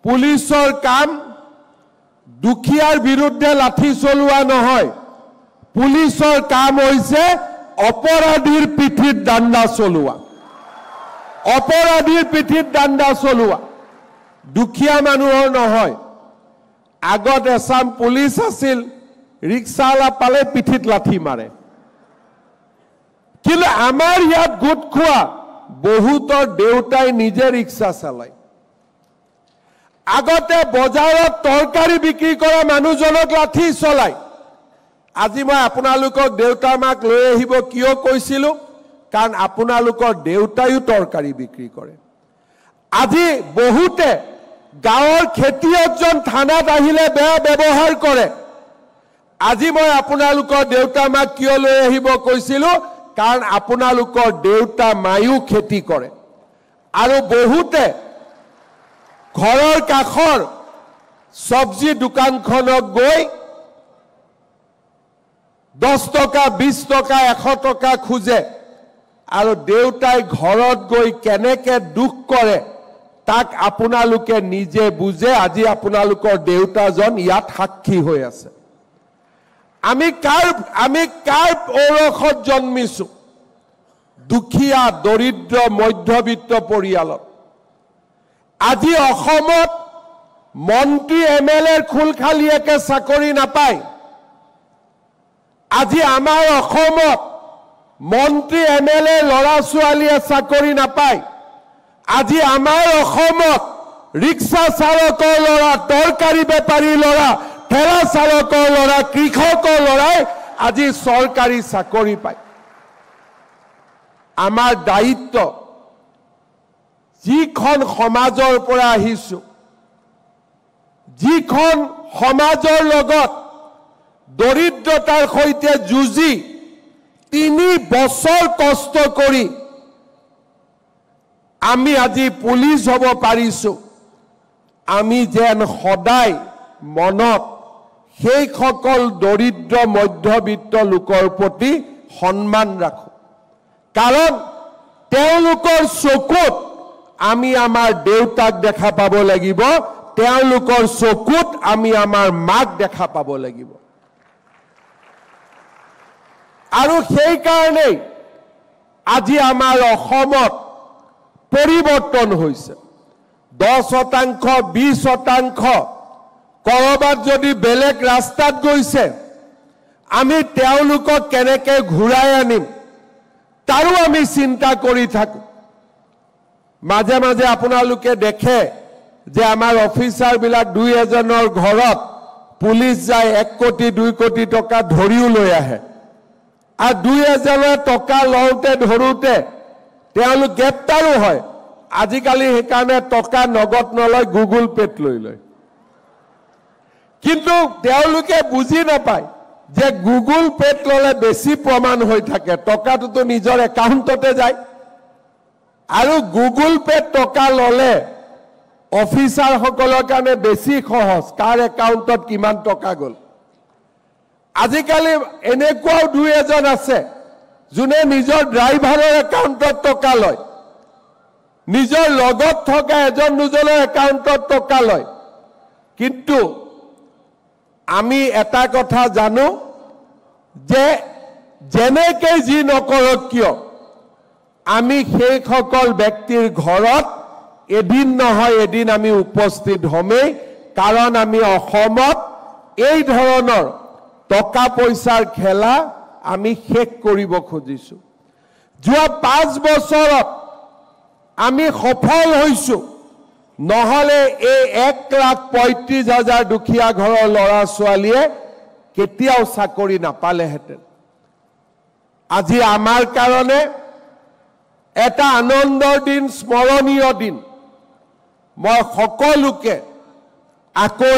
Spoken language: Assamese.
পুলিচৰ কাম দুখিয়াৰ বিৰুদ্ধে লাঠি চলোৱা নহয় পুলিচৰ কাম হৈছে অপৰাধীৰ পিঠিত দাণ্ডা চলোৱা অপৰাধীৰ পিঠিত দাণ্ডা চলোৱা দুখিয়া মানুহৰ নহয় আগত এছাম পুলিচ আছিল ৰিক্সালা পালে পিঠিত লাঠি মাৰে কিন্তু আমাৰ ইয়াত গোট খোৱা বহুতৰ দেউতাই নিজে ৰিক্সা চালায় আগতে বজাৰত তৰকাৰী বিক্ৰী কৰা মানুহজনক লাঠি চলায় আজি মই আপোনালোকক দেউতা মাক লৈ আহিব কিয় কৈছিলো কাৰণ আপোনালোকৰ দেউতায়ো তৰকাৰী বিক্ৰী কৰে আজি বহুতে গাঁৱৰ খেতিয়কজন থানাত আহিলে বেয়া ব্যৱহাৰ কৰে আজি মই আপোনালোকৰ দেউতা মাক কিয় লৈ আহিব কৈছিলো কাৰণ আপোনালোকৰ দেউতা মায়ো খেতি কৰে আৰু বহুতে ঘৰৰ কাষৰ সবজি দোকানখনক গৈ 10 টকা 20 টকা 100 টকা খুজে আৰু দেউতাই ঘৰত গৈ কেনেকে দুখ কৰে তাক আপোনালোকে নিজে বুজে আজি আপোনালোকৰ দেউতাজন ইয়াত সাক্ষী হৈ আছে আমি কাৰ ঔৰসত জন্মিছো দুখীয়া দৰিদ্ৰ মধ্যবিত্ত পৰিয়ালত আজি অসমত মন্ত্ৰী এমএলএৰ খুলখালিয়াকে চাকৰি নাপায় আজি আমাৰ অসমত মন্ত্ৰী এমএলএ লৰা ছোৱালীয়ে চাকৰি নাপায় আজি আমাৰ অসমত ৰিক্সা চালকৰ লৰা তৰকাৰী বেপাৰী লৰা ঠেলা চালকৰ লৰা কৃষকৰ লৰাই আজি চৰকাৰী চাকৰি পায় আমাৰ দায়িত্ব যিখন সমাজৰ পৰা আহিছো যিখন সমাজৰ লগত দৰিদ্ৰতাৰ সৈতে যুঁজি 3 বছৰ কষ্ট কৰি আমি আজি পুলিচ হ'ব পাৰিছো আমি যেন সদায় মনত সেই সকল দৰিদ্ৰ মধ্যবিত্ত লোকৰ প্ৰতি সন্মান ৰাখো কাৰণ তেওঁলোকৰ চকুত আমি আমাৰ দেউতাক দেখা পাব লাগিব তেওঁলোকৰ চকুত আমি আমাৰ মাক দেখা পাব লাগিব আৰু সেই কাৰণে আজি আমাৰ অসমত পৰিৱৰ্তন হৈছে 10% 20% কৰবাত যদি বেলেগ ৰাস্তাত গৈছে আমি তেওঁলোকক কেনেকে ঘূৰাই আনিম তাৰো আমি চিন্তা কৰি থাকো মাঝে মাঝে আপোনালোকে দেখে যে আমাৰ অফিচাৰ বিলাক দুই এজনৰ ঘৰত পুলিচ যায় 1 কোটি 2 কোটি টকা ধৰিও লৈ আহে আৰু দুই এজনৰ টকা লওঁতে ধৰোতে তেওঁলোক গ্ৰেপ্তাৰো হয় আজিকালি সেইকাৰণে টকা নগদ নলয় গুগল পেত লৈ লয় কিন্তু তেওঁলোকে বুজি নাপায় যে গুগল পেত ললে বেছি প্ৰমাণ হৈ থাকে টকাটো নিজৰ একাউণ্টতে যায় আৰু গুগল পেত টকা ললে অফিচাৰ সকলৰ কাৰণে বেছি সহজ কাৰ একাউণ্টত কিমান টকা গল আজিকালি এনেকুৱাও দুই এজন আছে যোনে নিজৰ ড্ৰাইভাৰৰ একাউণ্টত টকা লয় নিজৰ লগত থকা এজন দুজনৰ একাউণ্টত টকা লয় কিন্তু আমি এটা কথা জানো যে যেনেকে যি নকৰক কিয় আমি সেই সকল ব্যক্তিৰ ঘৰত এদিন নহয় এদিন আমি উপস্থিত হমেই কাৰণ আমি অসমত এই ধৰণৰ টকা পইচাৰ খেলা আমি শেষ কৰিব খুজিছো যোৱা 5 বছৰত আমি সফল হৈছো নহলে এই 1,35,000 দুখীয়া ঘৰৰ লৰা ছোৱালীয়ে কেতিয়াও চাকৰি নাপালেহেঁতেন আজি আমাৰ কাৰণে এটা আনন্দৰ দিন স্মৰণীয় দিন মই সকলোকে আকৌ